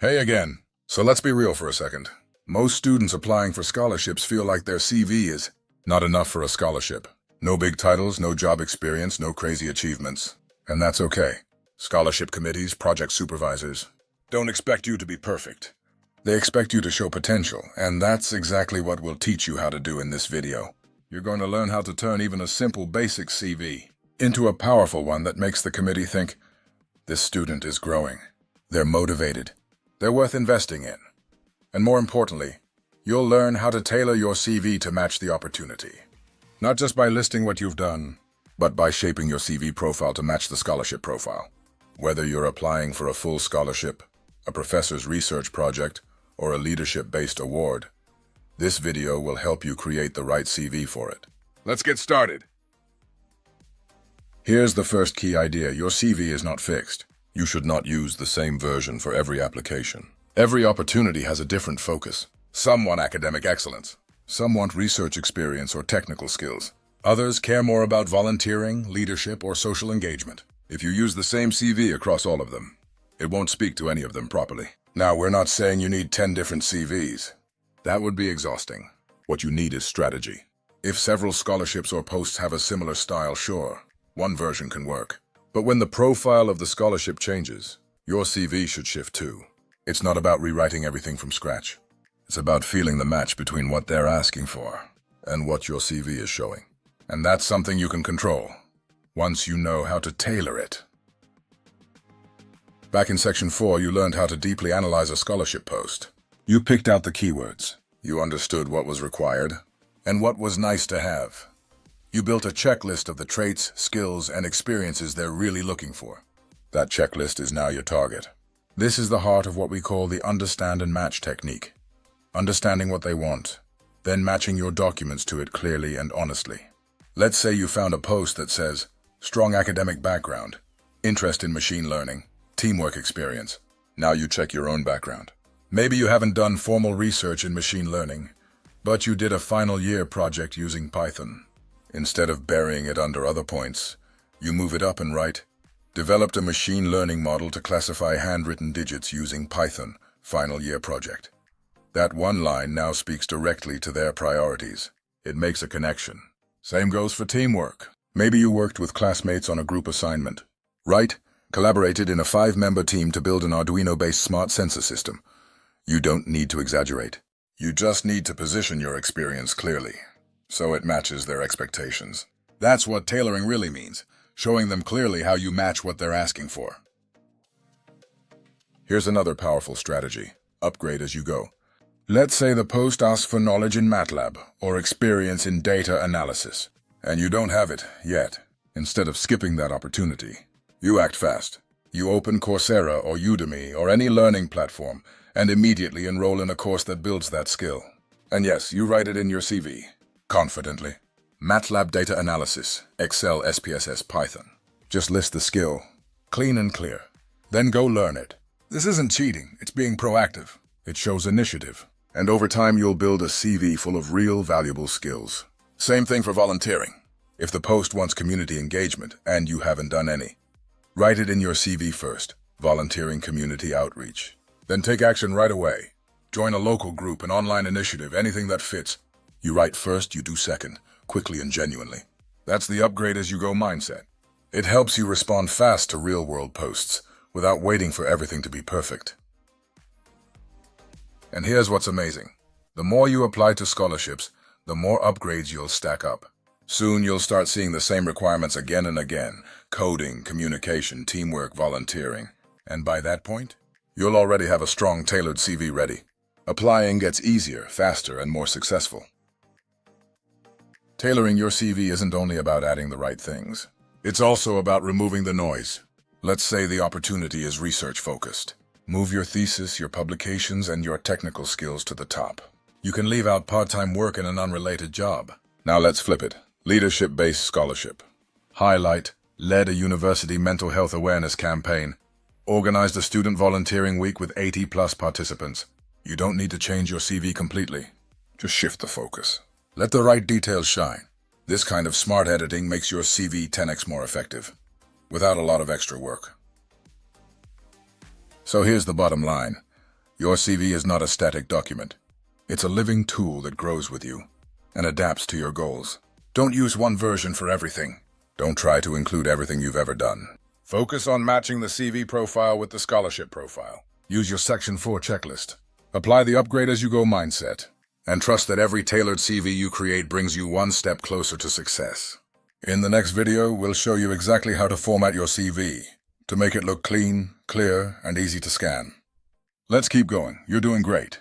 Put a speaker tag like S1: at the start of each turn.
S1: Hey again. So let's be real for a second. Most students applying for scholarships feel like their CV is not enough for a scholarship. No big titles, no job experience, no crazy achievements. And that's okay. Scholarship committees, project supervisors don't expect you to be perfect. They expect you to show potential, and that's exactly what we'll teach you how to do in this video. You're going to learn how to turn even a simple basic CV into a powerful one that makes the committee think, this student is growing. They're motivated. They're worth investing in. And more importantly, you'll learn how to tailor your CV to match the opportunity. Not just by listing what you've done, but by shaping your CV profile to match the scholarship profile. Whether you're applying for a full scholarship, a professor's research project, or a leadership-based award, this video will help you create the right CV for it. Let's get started. Here's the first key idea. Your CV is not fixed. You should not use the same version for every application. Every opportunity has a different focus. Some want academic excellence. Some want research experience or technical skills. Others care more about volunteering, leadership, or social engagement. If you use the same CV across all of them, it won't speak to any of them properly. Now, we're not saying you need 10 different CVs. That would be exhausting. What you need is strategy. If several scholarships or posts have a similar style, sure, one version can work. But when the profile of the scholarship changes, your CV should shift too. It's not about rewriting everything from scratch. It's about feeling the match between what they're asking for and what your CV is showing. And that's something you can control, once you know how to tailor it. Back in Section 4, you learned how to deeply analyze a scholarship post. You picked out the keywords. You understood what was required and what was nice to have. You built a checklist of the traits, skills, and experiences they're really looking for. That checklist is now your target. This is the heart of what we call the understand and match technique. Understanding what they want, then matching your documents to it clearly and honestly. Let's say you found a post that says, strong academic background, interest in machine learning, teamwork experience. Now you check your own background. Maybe you haven't done formal research in machine learning, but you did a final year project using Python. Instead of burying it under other points, you move it up and write, developed a machine learning model to classify handwritten digits using Python, final year project. That one line now speaks directly to their priorities. It makes a connection. Same goes for teamwork. Maybe you worked with classmates on a group assignment. Write, collaborated in a 5-member team to build an Arduino-based smart sensor system. You don't need to exaggerate. You just need to position your experience clearly, so it matches their expectations. That's what tailoring really means, showing them clearly how you match what they're asking for. Here's another powerful strategy. Upgrade as you go. Let's say the post asks for knowledge in MATLAB or experience in data analysis, and you don't have it yet. Instead of skipping that opportunity, you act fast. You open Coursera or Udemy or any learning platform and immediately enroll in a course that builds that skill. And yes, you write it in your CV. Confidently. MATLAB data analysis, Excel, SPSS, Python. Just list the skill. Clean and clear. Then go learn it. This isn't cheating, it's being proactive. It shows initiative. And over time you'll build a CV full of real valuable skills. Same thing for volunteering. If the post wants community engagement and you haven't done any, write it in your CV first. Volunteering community outreach. Then take action right away. Join a local group, an online initiative, anything that fits. You write first, you do second, quickly and genuinely. That's the upgrade as you go mindset. It helps you respond fast to real-world posts without waiting for everything to be perfect. And here's what's amazing. The more you apply to scholarships, the more upgrades you'll stack up. Soon you'll start seeing the same requirements again and again: coding, communication, teamwork, volunteering. And by that point, you'll already have a strong, tailored CV ready. Applying gets easier, faster, and more successful. Tailoring your CV isn't only about adding the right things. It's also about removing the noise. Let's say the opportunity is research-focused. Move your thesis, your publications, and your technical skills to the top. You can leave out part-time work in an unrelated job. Now let's flip it. Leadership-based scholarship. Highlight, led a university mental health awareness campaign. Organized a student volunteering week with 80+ participants. You don't need to change your CV completely. Just shift the focus. Let the right details shine. This kind of smart editing makes your CV 10x more effective, without a lot of extra work. So here's the bottom line. Your CV is not a static document. It's a living tool that grows with you and adapts to your goals. Don't use one version for everything. Don't try to include everything you've ever done. Focus on matching the CV profile with the scholarship profile. Use your Section 4 checklist. Apply the upgrade as you go mindset. And trust that every tailored CV you create brings you one step closer to success. In the next video, we'll show you exactly how to format your CV to make it look clean, clear, and easy to scan. Let's keep going. You're doing great.